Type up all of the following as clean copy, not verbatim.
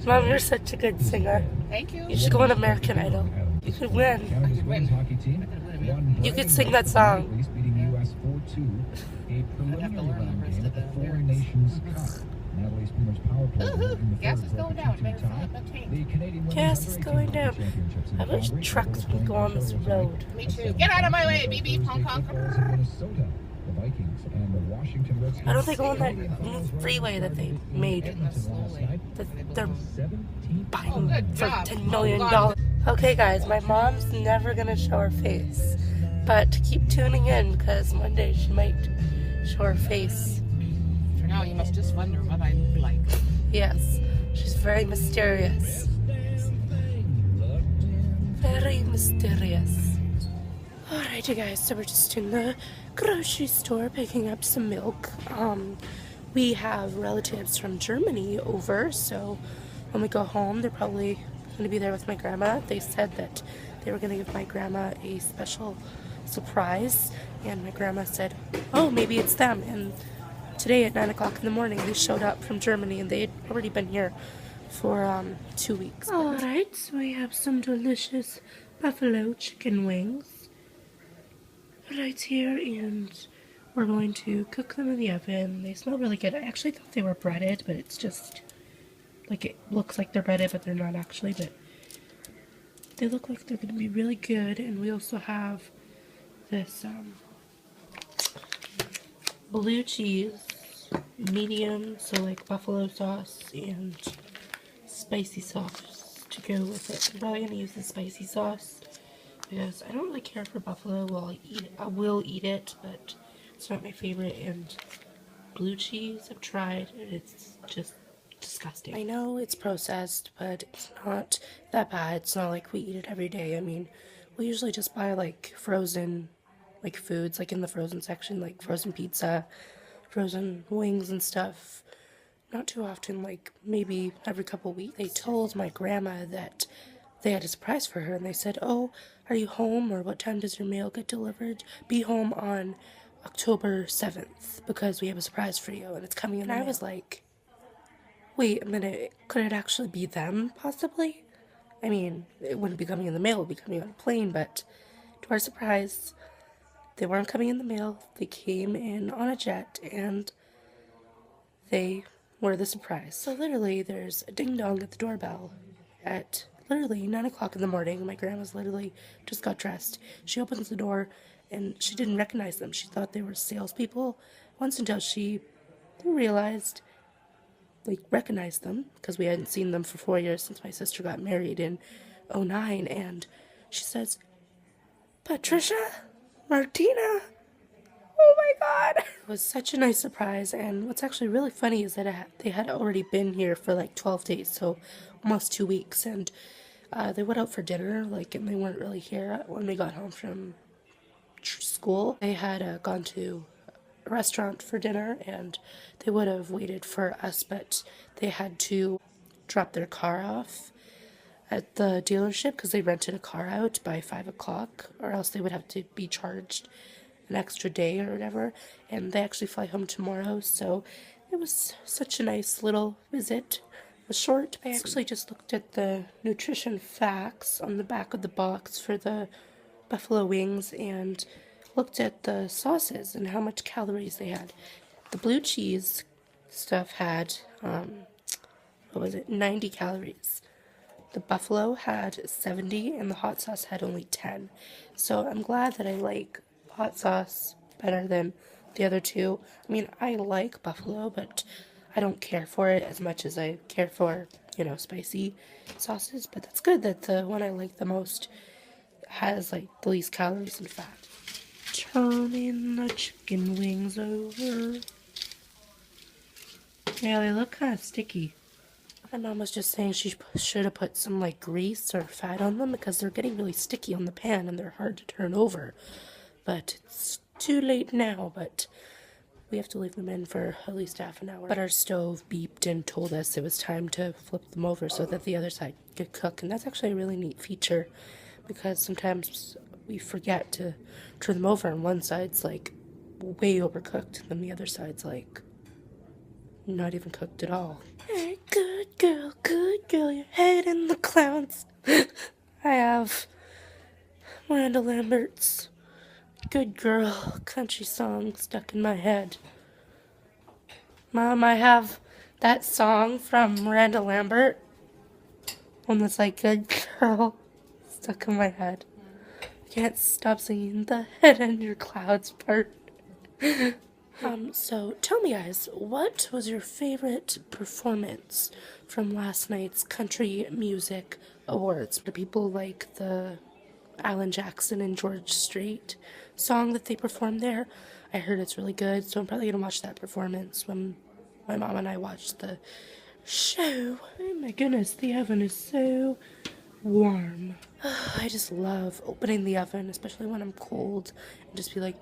Mom, you're such a good singer. Thank you. You should go on American Idol. You could win. County's women's hockey team won You could bragging sing rights that at song. Least beating U.S. 4-2, a preliminary round game at the Four Nations Cup. Natalie Spooner's power play goal in the Gas third is broke going the down. 2-2 Better fill tie. up that tank. The Canadian women's Gas is under 18 going hockey down. championships in I wish Calgary trucks will would go on this road. Me too. Get out of my way, BB Punk Football's in Minnesota. The Vikings and the Washington Redskins. Why don't they go on that new freeway that they made? That they're buying good for job. $10 million. Okay, guys, my mom's never gonna show her face, but keep tuning in because one day she might show her face. For now, you must just wonder what I'm like. Yes, she's very mysterious. Very mysterious. Alright, you guys, so we're just in the grocery store picking up some milk. We have relatives from Germany over, so when we go home, they're probably going to be there with my grandma. They said that they were going to give my grandma a special surprise, and my grandma said, oh, maybe it's them. And today at 9 o'clock in the morning, they showed up from Germany, and they had already been here for 2 weeks. Alright, so we have some delicious buffalo chicken wings right here, and we're going to cook them in the oven. They smell really good. I actually thought they were breaded, but it's just like it looks like they're breaded, but they're not actually. But they look like they're going to be really good. And we also have this blue cheese, medium, so like buffalo sauce and spicy sauce to go with it. I'm probably going to use the spicy sauce because I don't really care for buffalo. Well, I will eat it, but it's not my favorite. And blue cheese, I've tried, and it's just disgusting. I know it's processed, but it's not that bad. It's not like we eat it every day. I mean, we usually just buy like frozen like foods, like in the frozen section, like frozen pizza, frozen wings and stuff. Not too often, like maybe every couple weeks. They told my grandma that they had a surprise for her, and they said, oh, are you home, or what time does your mail get delivered? Be home on October 7th, because we have a surprise for you, and it's coming in. And I was like, wait a minute, could it actually be them, possibly? I mean, it wouldn't be coming in the mail, it would be coming on a plane, but to our surprise, they weren't coming in the mail. They came in on a jet, and they were the surprise. So literally, there's a ding-dong at the doorbell at literally 9 o'clock in the morning. My grandma's literally just got dressed. She opens the door, and she didn't recognize them. She thought they were salespeople once until she realized, like, recognized them, because we hadn't seen them for 4 years since my sister got married in 2009, and she says, Patricia? Martina? Oh my god! It was such a nice surprise, and what's actually really funny is that they had already been here for like 12 days, so almost 2 weeks, and they went out for dinner, like, and they weren't really here when we got home from school. They had gone to a restaurant for dinner, and they would have waited for us, but they had to drop their car off at the dealership because they rented a car out by 5 o'clock, or else they would have to be charged an extra day or whatever, and they actually fly home tomorrow, so it was such a nice little visit. It was short. I actually just looked at the nutrition facts on the back of the box for the buffalo wings and looked at the sauces and how much calories they had. The blue cheese stuff had, 90 calories. The buffalo had 70, and the hot sauce had only 10. So I'm glad that I like hot sauce better than the other two. I mean, I like buffalo, but I don't care for it as much as I care for, spicy sauces. But that's good that the one I like the most has, like, the least calories and fat. Turning the chicken wings over. Yeah, they look kind of sticky. My mom was just saying she should have put some, like, grease or fat on them because they're getting really sticky on the pan and they're hard to turn over. But it's too late now, but we have to leave them in for at least half an hour. But our stove beeped and told us it was time to flip them over so that the other side could cook. And that's actually a really neat feature because sometimes we forget to turn them over and one side's, like, way overcooked and then the other side's, like, not even cooked at all. Good good girl, your head in the clouds. I have Miranda Lambert's Good Girl country song stuck in my head. Mom, I have that song from Miranda Lambert, one that's like Good Girl, stuck in my head. I can't stop singing the head in your clouds part. So tell me guys, what was your favorite performance from last night's country music awards? Do people like the Alan Jackson and George Strait song that they performed there? I heard it's really good, so I'm probably gonna watch that performance when my mom and I watch the show. Oh my goodness, the oven is so warm. I just love opening the oven, especially when I'm cold, and just be like,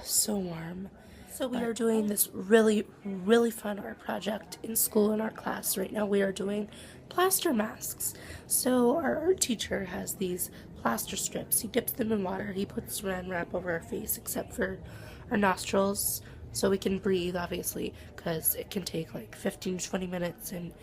so warm. So we are doing this really fun art project in school in our class right now. We are doing plaster masks. So our art teacher has these plaster strips. He dips them in water. He puts saran wrap over our face except for our nostrils so we can breathe, obviously, because it can take like 15 to 20 minutes. And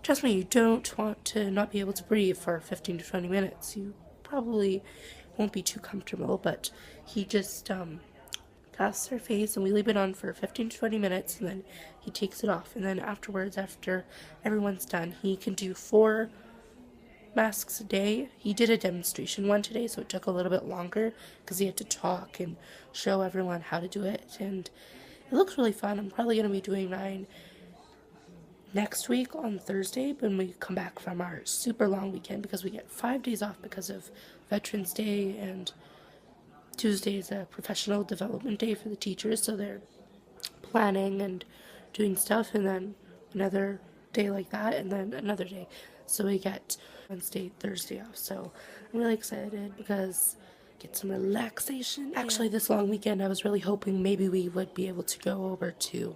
trust me, you don't want to not be able to breathe for 15 to 20 minutes. You probably won't be too comfortable, but he just casts our face and we leave it on for 15 to 20 minutes and then he takes it off. And then afterwards, after everyone's done, he can do 4 masks a day. He did a demonstration one today, so it took a little bit longer because he had to talk and show everyone how to do it, and it looks really fun. I'm probably going to be doing mine next week on Thursday when we come back from our super long weekend, because we get 5 days off because of Veterans Day, and Tuesday is a professional development day for the teachers, so they're planning and doing stuff, and then another day like that, and then another day. So we get Wednesday, Thursday off. So I'm really excited because get some relaxation. Actually, this long weekend, I was really hoping maybe we would be able to go over to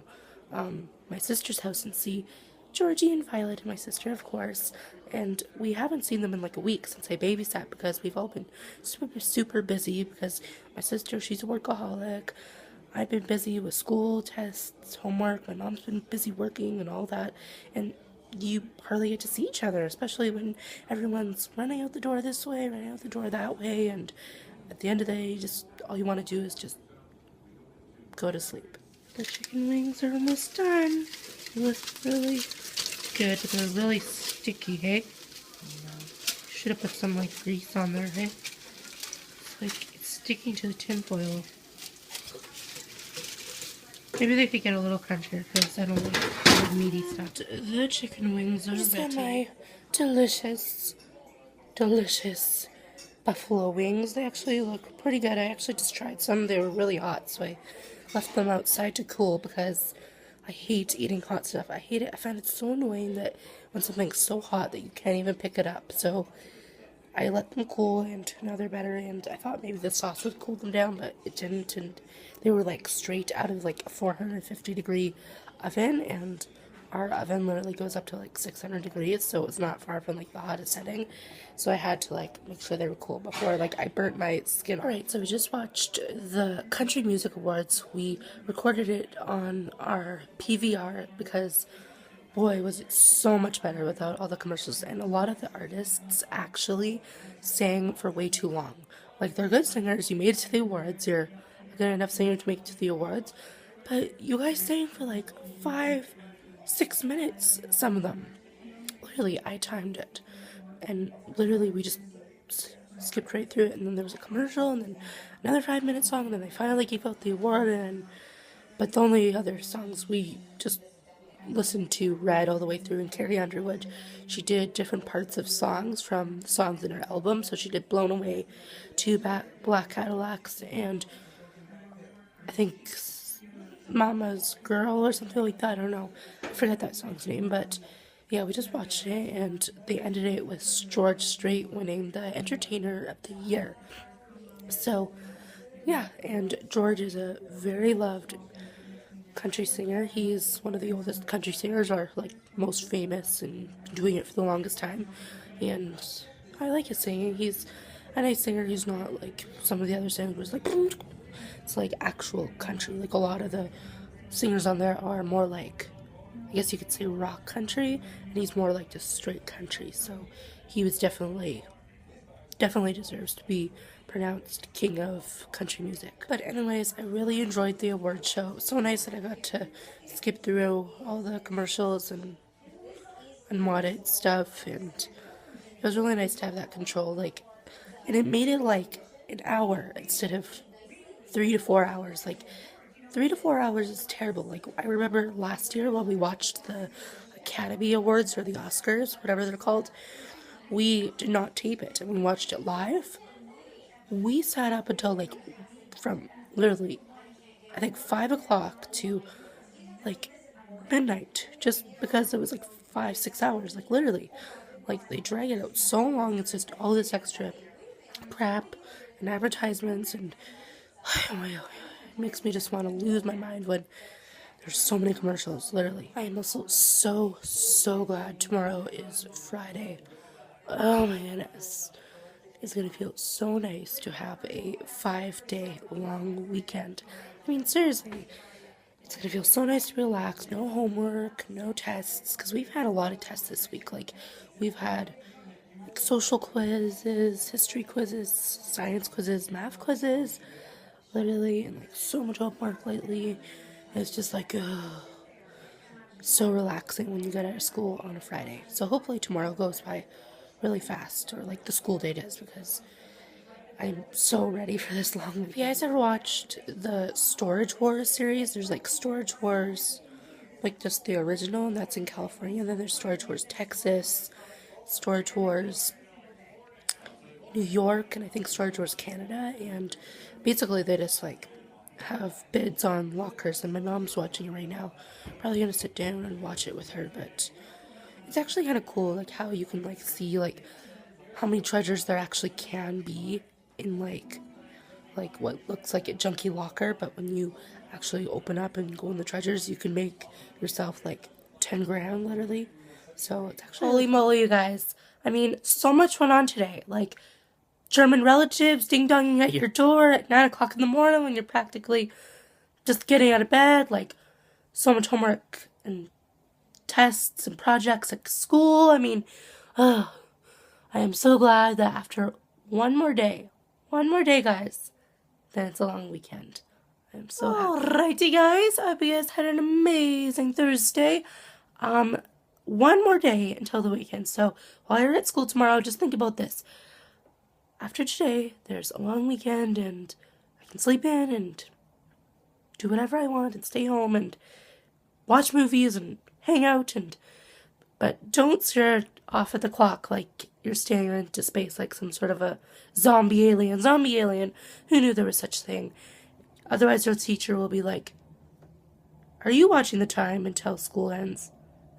my sister's house and see Georgie and Violet, and my sister, of course. And we haven't seen them in like a week since I babysat because we've all been super busy because my sister, she's a workaholic. I've been busy with school, tests, homework. My mom's been busy working and all that. And you hardly get to see each other, especially when everyone's running out the door this way, running out the door that way. And at the end of the day, just all you want to do is just go to sleep. The chicken wings are almost done. They look really good. They're really sticky, hey? Should have put some like grease on there, hey? It's like it's sticking to the tin foil. Maybe they could get a little crunchier because I don't like meaty stuff. The chicken wings are ready. My delicious buffalo wings. They actually look pretty good. I actually just tried some. They were really hot, so I left them outside to cool because I hate eating hot stuff. I hate it. I find it so annoying that when something's so hot that you can't even pick it up. So I let them cool, and now they're better, and I thought maybe the sauce would cool them down, but it didn't, and they were like straight out of like a 450 degree oven, and our oven literally goes up to like 600 degrees, so it's not far from like the hottest setting. So I had to like make sure they were cool before like I burnt my skin. Alright, so we just watched the Country Music Awards. We recorded it on our PVR because boy, was it so much better without all the commercials. And a lot of the artists actually sang for way too long. Like, they're good singers. You made it to the awards. You're a good enough singer to make it to the awards. But you guys sang for like 5-6 minutes, some of them. Literally, I timed it. And literally, we just skipped right through it. And then there was a commercial, and then another 5-minute song, and then they finally gave out the award. But the only other songs we just listened to Red all the way through, and Carrie Underwood, she did different parts of songs from songs in her album. So she did Blown Away, Two Black Cadillacs, and I think Mama's Girl or something like that. I don't know. I forget that song's name, but yeah, we just watched it, and they ended it with George Strait winning the Entertainer of the Year. So yeah, and George is a very loved country singer. He's one of the oldest country singers, or like most famous, and doing it for the longest time. And I like his singing. He's a nice singer. He's not like some of the other singers, like it's like actual country. Like a lot of the singers on there are more like I guess you could say rock country, and he's more like just straight country. So he was definitely deserves to be pronounced king of country music. But anyways, I really enjoyed the award show. It was so nice that I got to skip through all the commercials and unmodded stuff, and it was really nice to have that control. Like, and it made it like an hour instead of 3 to 4 hours. Like, 3 to 4 hours is terrible. Like, I remember last year when we watched the Academy Awards or the Oscars, whatever they're called, we did not tape it and we watched it live. We sat up until like from literally, I think 5 o'clock to like midnight, just because it was like 5-6 hours. Like, literally, like, they drag it out so long. It's just all this extra prep and advertisements, and oh my god, it makes me just want to lose my mind when there's so many commercials, literally. I am also so glad tomorrow is Friday. Oh my goodness. It's gonna feel so nice to have a 5-day long weekend. I mean, seriously, it's gonna feel so nice to relax, no homework, no tests, because we've had a lot of tests this week. Like, we've had like social quizzes, history quizzes, science quizzes, math quizzes, literally, and like so much homework lately. It's just like, ugh, so relaxing when you get out of school on a Friday. So hopefully tomorrow goes by really fast, or like the school day does, because I'm so ready for this long movie. Have you guys ever watched the Storage Wars series? There's like Storage Wars, like just the original, and that's in California. And then there's Storage Wars Texas, Storage Wars New York, and I think Storage Wars Canada. And basically they just like have bids on lockers, and my mom's watching it right now. Probably gonna sit down and watch it with her, but it's actually kind of cool, like how you can like see like how many treasures there actually can be in like what looks like a junky locker, but when you actually open up and go in the treasures, you can make yourself like 10 grand literally. So it's actually, holy moly, you guys. I mean, so much went on today. Like, German relatives ding-donging at your door at 9 o'clock in the morning when you're practically just getting out of bed. Like, so much homework and tests and projects at school. I mean, I am so glad that after one more day, guys, then it's a long weekend. I'm so happy. Alrighty, guys. I hope you guys had an amazing Thursday. One more day until the weekend. So while you're at school tomorrow, just think about this. After today, there's a long weekend, and I can sleep in and do whatever I want and stay home and watch movies and hang out, but don't stare off at the clock like you're staring into space like some sort of a zombie alien. Who knew there was such a thing? Otherwise your teacher will be like, are you watching the time until school ends?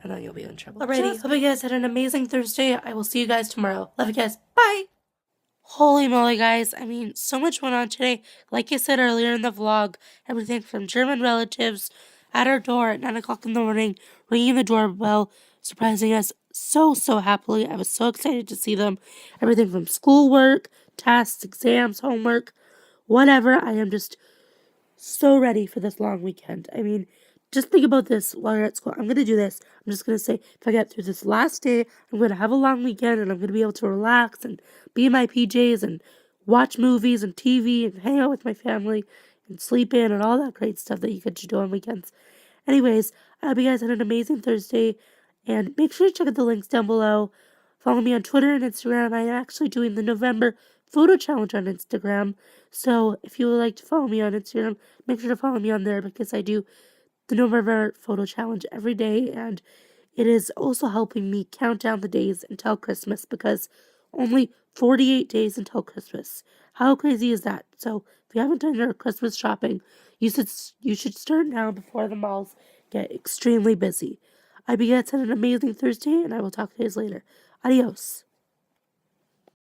And then you'll be in trouble. Alrighty, hope you guys had an amazing Thursday. I will see you guys tomorrow. Love you guys. Bye! Holy moly, guys. I mean, so much went on today. Like I said earlier in the vlog, everything from German relatives at our door at 9 o'clock in the morning, ringing the doorbell, surprising us so happily. I was so excited to see them. Everything from schoolwork, tests, exams, homework, whatever. I am just so ready for this long weekend. I mean, just think about this while you're at school. I'm going to do this. I'm just going to say, if I get through this last day, I'm going to have a long weekend, and I'm going to be able to relax and be in my PJs and watch movies and TV and hang out with my family and sleep in and all that great stuff that you get to do on weekends. Anyways, I hope you guys had an amazing Thursday, and make sure to check out the links down below. Follow me on Twitter and Instagram. I am actually doing the November photo challenge on Instagram, so if you would like to follow me on Instagram, make sure to follow me on there, because I do the November photo challenge every day, and it is also helping me count down the days until Christmas, because only 48 days until Christmas. How crazy is that? So if you haven't done your Christmas shopping, you should start now before the malls get extremely busy. I hope you guys had an amazing Thursday, and I will talk to you guys later. Adios.